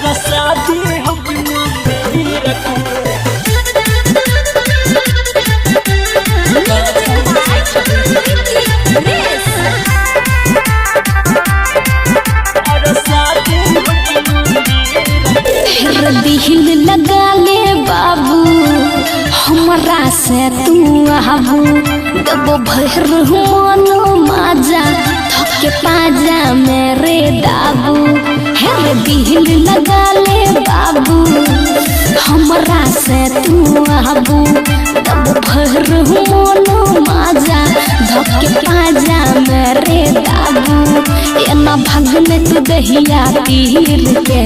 और शादी हम मंदिर दिल लगा ले बाबू हमरा से तू आबू दबो भर मनो माजा थके पाजा मेरे दाबू हेर दिल लगा ले बाबू हमरा से तू आबू दबो भर मनो माजा धके पाजा मेरे दाबू एना भगने तू दहिया तीर के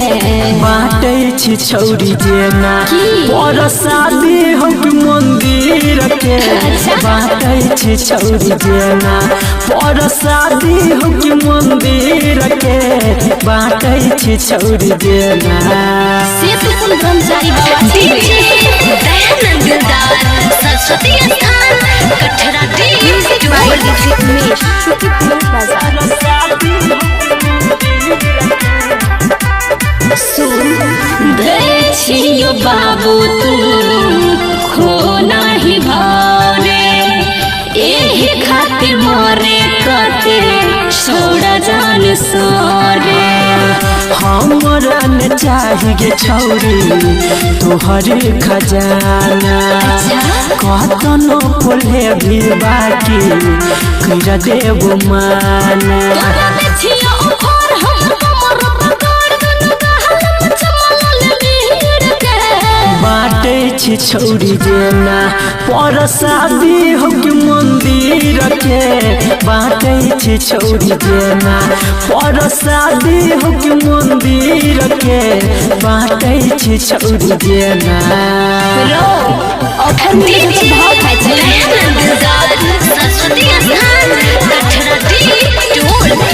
बाटे छी छौरी जेना और शादी हम मंदिर के बाटे छी छौरी जेना और शादी हम मंदिर के बाटे छी छौरी जेना से तू कौन ब्रह्मचारी बाबा दयानंद दिलदार सरस्वती स्थान कठरा डी म्यूजिक में छोटी प्लॉट बाजार सुन देखियो बाबू तू खो नाही भावने एही खातिर मोरे कते छोड़ा जान सोरे हमरा न चाहिए छौरी तोहर खजाना कतनो फुले भी बाकी कर देव माना बाटे छी छौरी जेना पर शादी हम मंदिर के बाटे छी छौरी जेना पर शादी हम मंदिर के बाटे छी छौरी जेना सरस्वती स्थान कठरा डी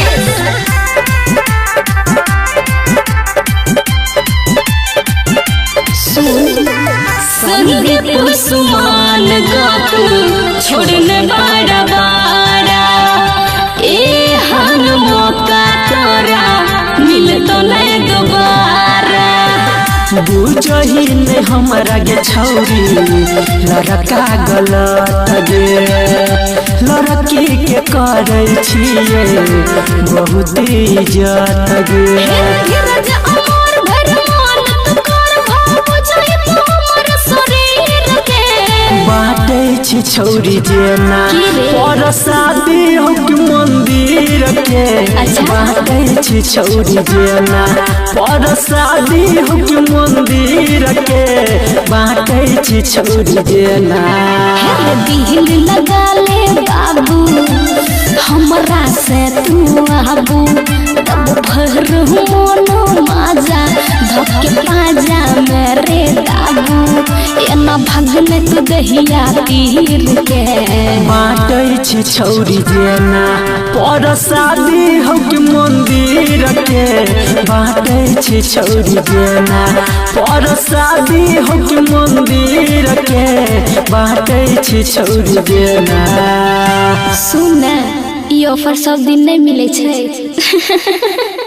संदीप सुमान गात छोड़ने बारा बारा ए हन मौका तोरा मिल तो नहीं दोबारा बुझही ने हमरा गे छौरी लड़का गलत गे लड़की के करे छिए बहुत इज्जत गे बाटे छी छौरी जेना पर शादी हम मंदिर के बाटे छी छौरी जेना पर शादी हम मंदिर के बाटे छी छौरी जेना दिल लगा ले बाबू हमरा से तू आबू तब भर मनो माजा धके पाजा मेरे दाबू एना भगने तू दहिया तीर के बाटे छी छौरी जेना पर शादी हम मंदिर के बाटे छी छौरी जेना पर शादी हम मंदिर के बाटे छी छौरी जेना सुन ई ऑफर सब दिन नहीं मिले छै।